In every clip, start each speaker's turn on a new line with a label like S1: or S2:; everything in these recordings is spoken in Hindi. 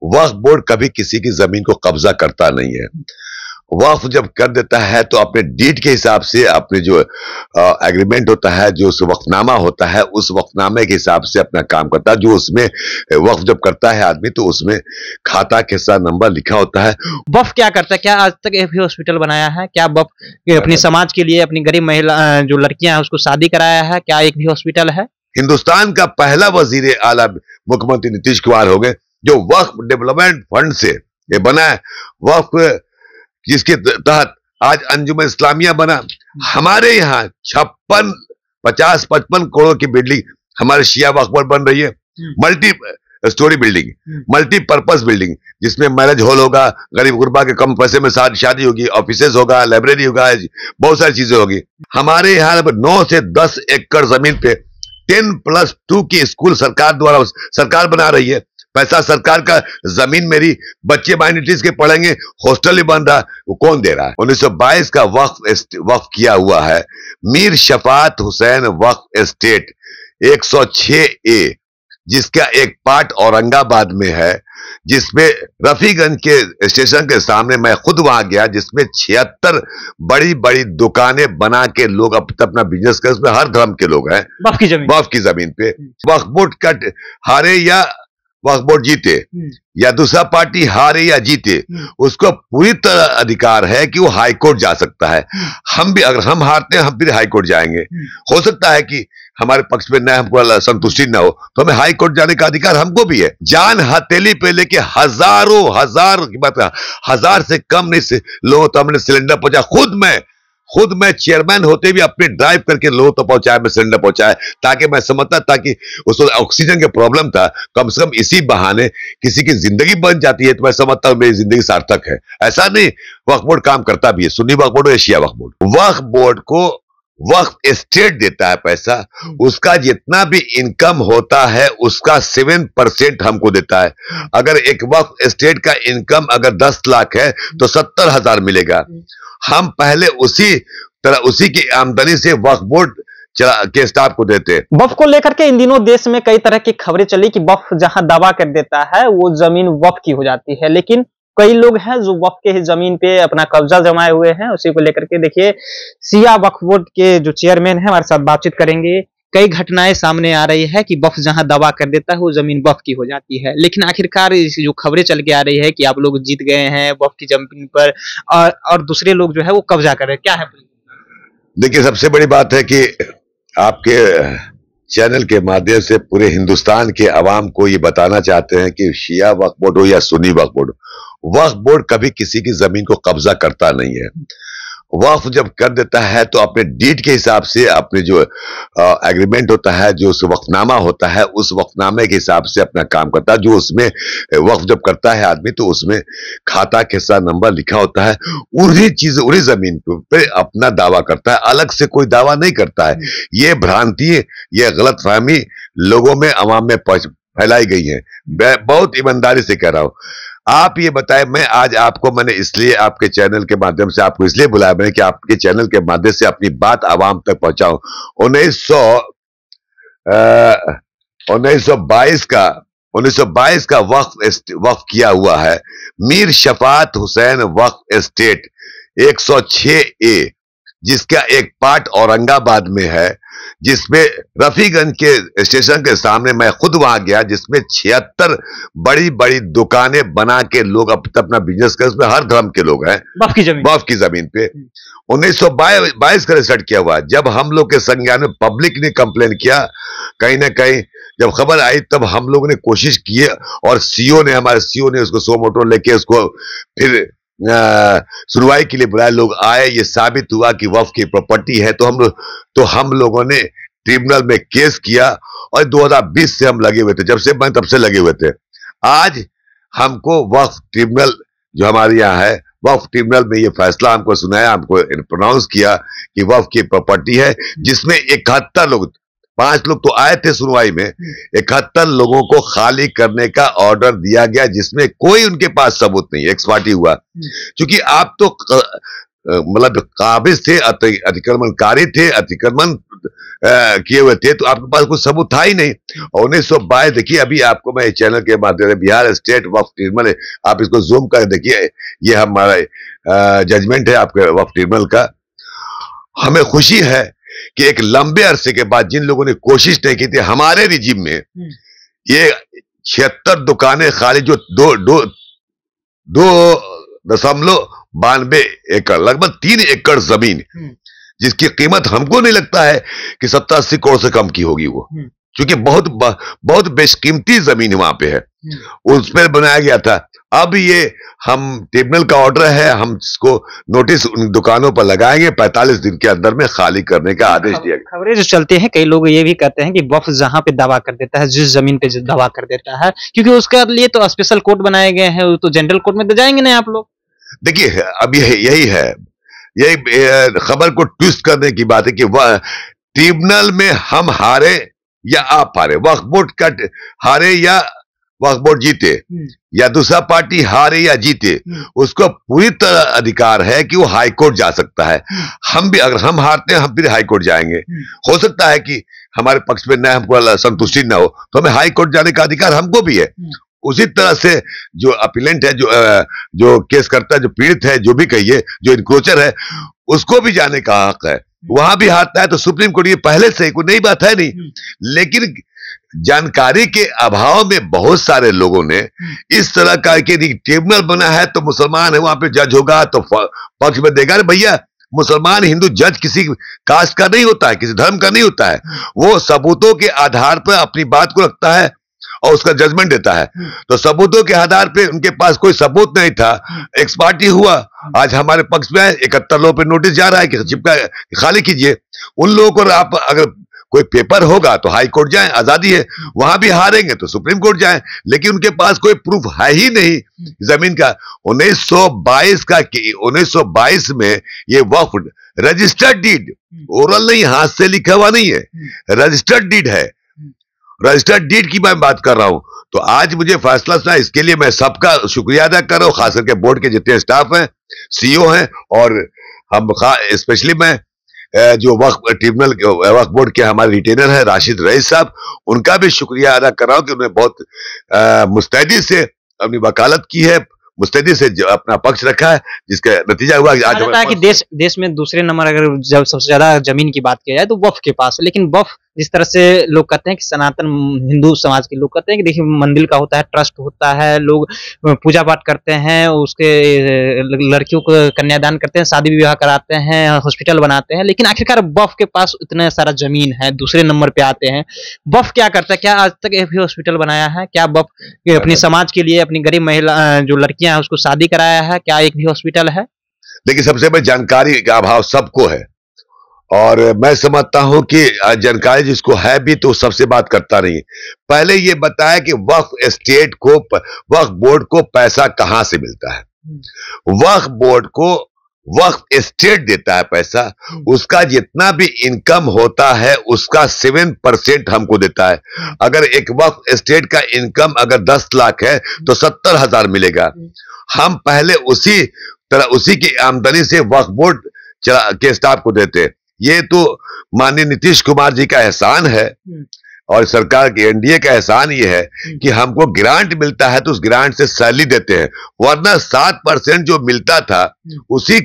S1: वक्फ बोर्ड कभी किसी की जमीन को कब्जा करता नहीं है। वक्फ जब कर देता है तो अपने डीड के हिसाब से अपने जो एग्रीमेंट होता है, जो वक्फनामा होता है, उस वक्फनामे के हिसाब से अपना काम करता है। जो उसमें वक्फ जब करता है आदमी तो उसमें खाता के साथ नंबर लिखा होता है।
S2: वक्फ क्या करता है? क्या आज तक एक भी हॉस्पिटल बनाया है? क्या वक्फ अपनी समाज के लिए, अपनी गरीब महिला जो लड़कियां हैं उसको शादी कराया है? क्या एक भी हॉस्पिटल है?
S1: हिंदुस्तान का पहला वजीर आला मुख्यमंत्री नीतीश कुमार हो गए जो वक्फ डेवलपमेंट फंड से ये बना है। वक्फ जिसके तहत आज अंजुमन इस्लामिया बना। हमारे यहाँ 50-55 करोड़ की बिल्डिंग हमारे शिया वक्फ बोर्ड बन रही है। Multi storey building, multipurpose building, जिसमें मैरिज हॉल होगा, गरीब गुरबा के कम पैसे में शादी होगी, ऑफिसेज होगा, लाइब्रेरी होगा, बहुत सारी चीजें होगी। हमारे यहाँ 9 से 10 एकड़ जमीन पे 10+2 की स्कूल सरकार द्वारा सरकार बना रही है। पैसा सरकार का, जमीन मेरी, बच्चे माइनॉरिटीज के पढ़ेंगे, हॉस्टल ही बन रहा, वो कौन दे रहा है? 1922 का वक्फ किया हुआ है। मीर शफात हुसैन वक्फ एस्टेट 106A, जिसका एक पार्ट औरंगाबाद में है, जिसमें रफीगंज के स्टेशन के सामने मैं खुद वहां गया, जिसमें 76 बड़ी बड़ी दुकानें बना के लोग अपना बिजनेस कर, उसमें हर धर्म के लोग हैं। वक्फ की जमीन पे वक्फ बोर्ड का हारे या वक्फ बोर्ड जीते या दूसरा पार्टी हारे या जीते, उसको पूरी तरह अधिकार है कि वो हाई कोर्ट जा सकता है। हम भी अगर हम हारते हैं हम फिर हाई कोर्ट जाएंगे। हो सकता है कि हमारे पक्ष में न हमको संतुष्टि न हो तो हमें हाई कोर्ट जाने का अधिकार हमको भी है। जान हथेली पे लेके हजार की बात, 1000 से कम नहीं लोगों तो हमने सिलेंडर पहुंचा। खुद मैं चेयरमैन होते भी अपने ड्राइव करके लोगों तो पहुंचाया, मैं सिलेंडर पहुंचाया, ताकि मैं समझता था कि उसको ऑक्सीजन का प्रॉब्लम था, कम से कम इसी बहाने किसी की जिंदगी बन जाती है तो मैं समझता हूं मेरी जिंदगी सार्थक है। ऐसा नहीं, वक्फ बोर्ड काम करता भी है, सुन्नी वक्फ बोर्ड हो या शिया वक्फ बोर्ड। वक्फ बोर्ड को वक्फ एस्टेट देता है पैसा, उसका जितना भी इनकम होता है उसका 7% हमको देता है। अगर एक वक्फ एस्टेट का इनकम अगर 10 लाख है तो 70,000 मिलेगा। हम पहले उसी की आमदनी से वक्फ बोर्ड के स्टाफ को देते।
S2: वक्फ को लेकर के इन दिनों देश में कई तरह की खबरें चली कि वक्फ जहां दावा कर देता है वो जमीन वक्फ की हो जाती है, लेकिन कई लोग हैं जो वक्फ के जमीन पे अपना कब्जा जमाए हुए हैं। उसी को लेकर के देखिए शिया वक्फ बोर्ड के जो चेयरमैन है हमारे साथ बातचीत करेंगे। कई घटनाएं सामने आ रही है कि वक्फ जहां दावा कर देता है वो जमीन वक्फ की हो जाती है, लेकिन आखिरकार जो खबरें चल के आ रही है कि आप लोग जीत गए हैं वक्फ की जमीन पर और दूसरे लोग जो है वो कब्जा कर रहे हैं, क्या है?
S1: देखिए, सबसे बड़ी बात है कि आपके चैनल के माध्यम से पूरे हिंदुस्तान के अवाम को ये बताना चाहते हैं कि शिया वक्फ बोर्ड हो या सुन्नी वक्फ बोर्ड कभी किसी की जमीन को कब्जा करता नहीं है। वक्फ जब कर देता है तो अपने डीड के हिसाब से अपने जो एग्रीमेंट होता है, जो वक्फनामा होता है, उस वक्फनामे के हिसाब से अपना काम करता है। जो उसमें वक्फ जब करता है आदमी तो उसमें खाता के साथ नंबर लिखा होता है। उन्हीं जमीन पे अपना दावा करता है, अलग से कोई दावा नहीं करता है। ये भ्रांति, ये गलतफहमी लोगों में, अवाम में फैलाई गई है। बहुत ईमानदारी से कह रहा हूं। आप ये बताएं, मैंने इसलिए आपके चैनल के माध्यम से आपको इसलिए बुलाया मैंने कि आपके चैनल के माध्यम से अपनी बात आवाम तक पहुंचाऊं। 1922 का वक्फ किया हुआ है। मीर शफात हुसैन वक्फ एस्टेट 106A, जिसका एक पार्ट औरंगाबाद में है, जिसमें रफीगंज के स्टेशन के सामने मैं खुद वहां गया, जिसमें 76 बड़ी बड़ी दुकानें बना के लोग अपना बिजनेस कर, उसमें हर धर्म के लोग हैं। वक्फ की जमीन पे 1922 का रिसर्च किया हुआ। जब हम लोग के संज्ञान में पब्लिक ने कंप्लेन किया, कहीं ना कहीं जब खबर आई तब हम लोगों ने कोशिश की और हमारे सीओ ने उसको सो मोटो लेके उसको फिर सुनवाई के लिए बुलाए। लोग आए, ये साबित हुआ कि वक्फ की प्रॉपर्टी है। तो हम लोगों ने ट्रिब्यूनल में केस किया और 2020 से हम लगे हुए थे, तब से लगे हुए थे। आज हमको वक्फ ट्रिब्यूनल जो हमारे यहाँ है, वक्फ ट्रिब्यूनल में ये फैसला हमको सुनाया, हमको प्रोनाउंस किया कि वक्फ की प्रॉपर्टी है, जिसमें 71 लोग, 5 लोग तो आए थे सुनवाई में, 71 लोगों को खाली करने का ऑर्डर दिया गया, जिसमें कोई उनके पास सबूत नहीं, एक्स पार्टी हुआ। क्योंकि आप तो मतलब काबिज थे, अतिक्रमणकारी थे, अतिक्रमण किए हुए थे, तो आपके पास कुछ सबूत था ही नहीं। 1922 देखिए, अभी आपको मैं इस चैनल के माध्यम से बिहार स्टेट वक्फ ट्रिब्यूनल है, आप इसको जूम कर देखिए, ये हमारा जजमेंट है आपके वक्फ ट्रिब्यूनल का। हमें खुशी है कि एक लंबे अरसे के बाद जिन लोगों ने कोशिश नहीं की थी हमारे रिजिम में, ये 76 दुकानें खाली, जो 2.92 एकड़, लगभग 3 एकड़ जमीन, जिसकी कीमत हमको नहीं लगता है कि 70-80 करोड़ से कम की होगी वो, क्योंकि बहुत बेशकीमती जमीन वहां पे है, उस पर बनाया गया था। अब ये हम ट्रिब्यूनल का ऑर्डर है, हम इसको नोटिस उन दुकानों पर लगाएंगे, 45 दिन के अंदर में खाली करने का आदेश दिया गया।
S2: खबरें जो चलती हैं, कई लोग ये भी कहते हैं कि वक्फ जहां पे दावा कर देता है, जिस जमीन पे जो दावा कर देता है, क्योंकि उसके लिए तो स्पेशल कोर्ट बनाए गए हैं, तो जनरल कोर्ट में तो जाएंगे नहीं आप लोग।
S1: देखिए, अब यही है, यही खबर को ट्विस्ट करने की बात है कि वह ट्रिब्यूनल में हम हारे या आप हारे, वक्फ बोर्ड का हारे या वक्फ बोर्ड जीते, या दूसरा पार्टी हारे या जीते, उसको पूरी तरह अधिकार है कि वो हाई कोर्ट जा सकता है। हम भी, अगर हम हारते हैं, हम फिर हाई कोर्ट जाएंगे। हो सकता है कि हमारे पक्ष में न हमको संतुष्टि न हो, तो हमें हाई कोर्ट जाने का अधिकार हमको भी है। उसी तरह से जो अपीलेंट है, जो केस करता है, जो पीड़ित है, जो भी कहिए, जो इनक्रोचर है, उसको भी जाने का हक है। वहां भी हारता है तो सुप्रीम कोर्ट, ये पहले से कोई नई बात है नहीं, लेकिन जानकारी के अभाव में बहुत सारे लोगों ने इस तरह का कि ट्रिब्यूनल बना है तो मुसलमान है, वहां पे जज होगा तो पक्ष में देगा। अरे भैया, मुसलमान हिंदू जज किसी कास्ट का नहीं होता है, किसी धर्म का नहीं होता है, वो सबूतों के आधार पर अपनी बात को रखता है और उसका जजमेंट देता है। तो सबूतों के आधार पे उनके पास कोई सबूत नहीं था, एक्स पार्टी हुआ, आज हमारे पक्ष में 71 लोगों पे नोटिस जा रहा है कि चिपका खाली कीजिए। उन लोगों को आप, अगर कोई पेपर होगा तो हाई कोर्ट जाएं, आजादी है, वहां भी हारेंगे तो सुप्रीम कोर्ट जाएं, लेकिन उनके पास कोई प्रूफ है ही नहीं जमीन का। 1922 में ये वक्फ रजिस्टर्ड डीड, ओरल नहीं, हाथ से लिखा हुआ नहीं है, रजिस्टर्ड डीड है, रजिस्टर्ड डीड की मैं बात कर रहा हूं। तो आज मुझे फैसला सुना, इसके लिए मैं सबका शुक्रिया अदा कर रहा हूं, खास करके बोर्ड के जितने स्टाफ हैं, सीईओ हैं, और हम स्पेशली मैं जो वक्फ ट्रिब्यूनल वक्फ बोर्ड के हमारे रिटेनर है राशिद रईस साहब, उनका भी शुक्रिया अदा कर रहा हूं कि उन्होंने बहुत मुस्तैदी से अपनी वकालत की है, मुस्तैदी से अपना पक्ष रखा है, जिसका नतीजा हुआ आज
S2: है कि देश में दूसरे नंबर अगर जब सबसे ज्यादा जमीन की बात की जाए तो वक्फ के पास है। लेकिन वक्फ जिस तरह से लोग कहते हैं कि सनातन हिंदू समाज के लोग कहते हैं कि देखिए, मंदिर का होता है, ट्रस्ट होता है, लोग पूजा पाठ करते हैं, उसके लड़कियों को कन्यादान करते हैं, शादी विवाह कराते हैं, हॉस्पिटल बनाते हैं, लेकिन आखिरकार वक्फ के पास इतना सारा जमीन है, दूसरे नंबर पे आते हैं। वक्फ क्या करता है? क्या आज तक एक भी हॉस्पिटल बनाया है? क्या वक्फ अपनी समाज के लिए, अपनी गरीब महिला जो लड़कियां हैं उसको शादी कराया है? क्या एक भी हॉस्पिटल है?
S1: देखिए, सबसे बड़ी जानकारी का अभाव सबको है, और मैं समझता हूं कि जानकारी जिसको है भी तो सबसे बात करता नहीं। पहले ये बताया कि वक्फ स्टेट को, वक्फ बोर्ड को पैसा कहां से मिलता है। वक्फ बोर्ड को वक्फ स्टेट देता है पैसा, उसका जितना भी इनकम होता है उसका 7% हमको देता है। अगर एक वक्फ स्टेट का इनकम अगर 10 लाख है तो 70,000 मिलेगा। हम पहले उसी की आमदनी से वक्फ बोर्ड के स्टाफ को देते। ये तो माननीय नीतीश कुमार जी का एहसान है, और सरकार के एनडीए का एहसान ये है कि हमको ग्रांट मिलता है तो उस ग्रांट से सैलरी देते हैं, वरना 7% जो मिलता था उसी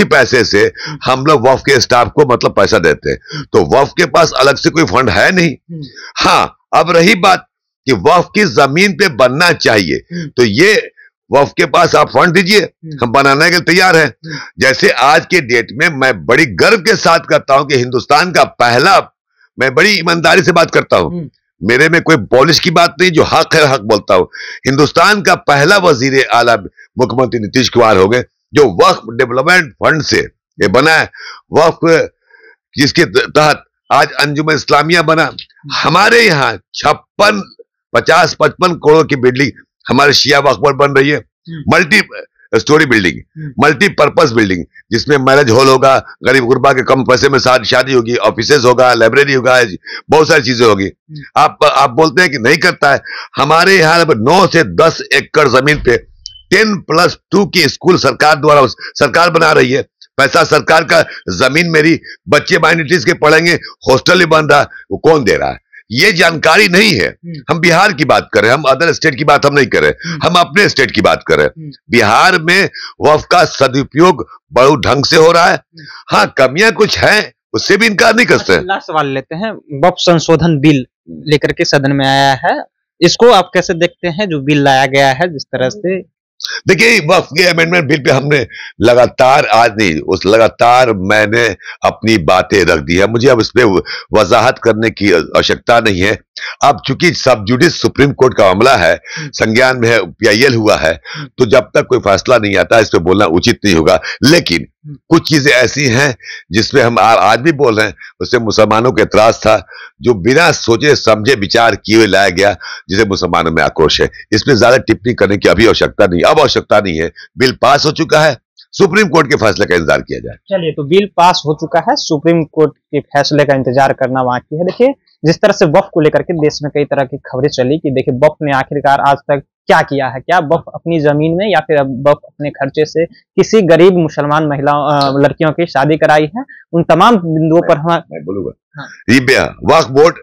S1: पैसे से हम लोग वक्फ के स्टाफ को मतलब पैसा देते हैं। तो वक्फ के पास अलग से कोई फंड है नहीं। हाँ, अब रही बात कि वक्फ की जमीन पे बनना चाहिए, तो ये वक्फ के पास आप फंड दीजिए, हम बनाने के तैयार हैं। जैसे आज के डेट में मैं बड़ी गर्व के साथ कहता हूं कि हिंदुस्तान का पहला, मैं बड़ी ईमानदारी से बात करता हूं, मेरे में कोई पॉलिश की बात नहीं, जो हक है हक बोलता हूं। हिंदुस्तान का पहला वजीर आला मुख्यमंत्री नीतीश कुमार हो गए, जो वक्फ डेवलपमेंट फंड से ये बना है, वक्फ जिसके तहत आज अंजुमन इस्लामिया बना। हमारे यहाँ 50-55 करोड़ की बिल्डिंग हमारे शिया वक्फ बोर्ड बन रही है, multi storey building, multipurpose building, जिसमें मैरिज हॉल होगा, गरीब गुरबा के कम पैसे में शादी होगी, ऑफिसेज होगा, लाइब्रेरी होगा, बहुत सारी चीजें होगी। आप बोलते हैं कि नहीं करता है। हमारे यहाँ 9 से 10 एकड़ जमीन पे 10+2 की स्कूल सरकार बना रही है, पैसा सरकार का, जमीन मेरी, बच्चे माइनॉरिटीज के पढ़ेंगे, हॉस्टल ही बन रहा, वो कौन दे रहा है? ये जानकारी नहीं है। हम बिहार की बात कर रहे हैं, हम अदर स्टेट की बात हम नहीं कर रहे, हम अपने स्टेट की बात कर रहे हैं। बिहार में वक्फ का सदुपयोग बड़े ढंग से हो रहा है। हाँ, कमियां कुछ हैं, उससे भी इनकार नहीं कर सकते।
S2: लास्ट सवाल लेते हैं, वक्फ संशोधन बिल लेकर के सदन में आया है, इसको आप कैसे देखते हैं? जो बिल लाया गया है जिस तरह से,
S1: देखिए, वक्फ के अमेंडमेंट बिल पे हमने लगातार, आज नहीं, उस लगातार मैंने अपनी बातें रख दी है। मुझे अब इस पे वजाहत करने की आवश्यकता नहीं है। अब चूंकि सब जुडिस सुप्रीम कोर्ट का मामला है, संज्ञान में है, PIL हुआ है, तो जब तक कोई फैसला नहीं आता इस पे बोलना उचित नहीं होगा। लेकिन कुछ चीजें ऐसी हैं जिसपे हम आज भी बोल रहे हैं, उससे मुसलमानों को एतराज था, जो बिना सोचे समझे विचार किए हुए लाया गया, जिसे मुसलमानों में आक्रोश है। इसमें ज्यादा टिप्पणी करने की अभी आवश्यकता नहीं, अब आवश्यकता नहीं है। बिल पास हो चुका है, सुप्रीम कोर्ट के फैसले का इंतजार किया जाए।
S2: चलिए, तो बिल पास हो चुका है, सुप्रीम कोर्ट के फैसले का इंतजार करना बाकी है। देखिए, जिस तरह से वक्फ को लेकर के देश में कई तरह की खबरें चली कि देखिए वक्फ ने आखिरकार आज तक क्या किया है, क्या वक्फ अपनी जमीन में या फिर वक्फ अपने खर्चे से किसी गरीब मुसलमान महिला लड़कियों की शादी कराई है, उन तमाम बिंदुओं पर मैं
S1: बोलूंगा।
S2: हाँ।
S1: ये वक्फ बोर्ड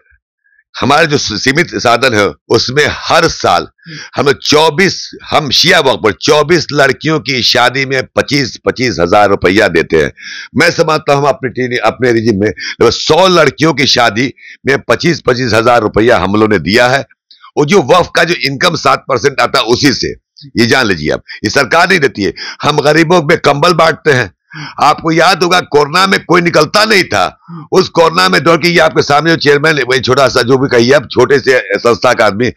S1: हमारे जो सीमित साधन है उसमें हर साल हमें 24, हम शिया वक्फ बोर्ड 24 लड़कियों की शादी में 25-25 हजार रुपया देते हैं। मैं समझता हूं अपने रिजिम में 100 लड़कियों की शादी में 25-25 हजार रुपया हम लोगों ने दिया है। और जो वक्फ का जो इनकम 7% आता है उसी से, ये जान लीजिए, अब ये सरकार नहीं देती है। हम गरीबों में कंबल बांटते हैं। आपको याद होगा कोरोना में कोई निकलता नहीं था, उस कोरोना में दौड़ के, ये आपके सामने जो चेयरमैन, वही छोटा सा जो भी कहिए, अब छोटे से संस्था का आदमी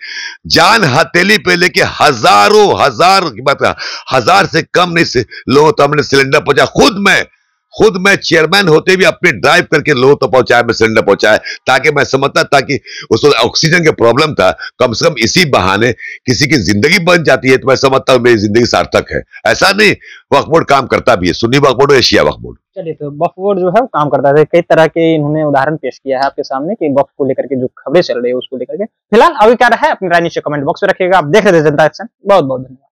S1: जान हथेली पे लेके हजारों हजार की बात, 1000 से कम नहीं लोगों तो हमने सिलेंडर पहुंचा। खुद मैं चेयरमैन होते भी अपने ड्राइव करके लोगों तो पहुंचाया, मैं सिलेंडर पहुंचाया, ताकि मैं समझता, ताकि उस ऑक्सीजन का प्रॉब्लम था, कम से कम इसी बहाने किसी की जिंदगी बन जाती है, तो मैं समझता हूं मेरी जिंदगी सार्थक है। ऐसा नहीं, वक्फ बोर्ड काम करता भी है, सुन्नी वक्फ बोर्ड, एशिया वक्फ बोर्ड।
S2: चलिए, तो वक्फ बोर्ड जो है वो काम करता है। कई तरह के इन्होंने उदाहरण पेश किया है आपके सामने कि वक्फ को लेकर के जो खबरें चल रही है उसको लेकर के। फिलहाल अभी क्या है, अपनी राय नीचे कमेंट बॉक्स में रखिएगा। आप देख रहे थे जनता एक्शन। बहुत बहुत धन्यवाद।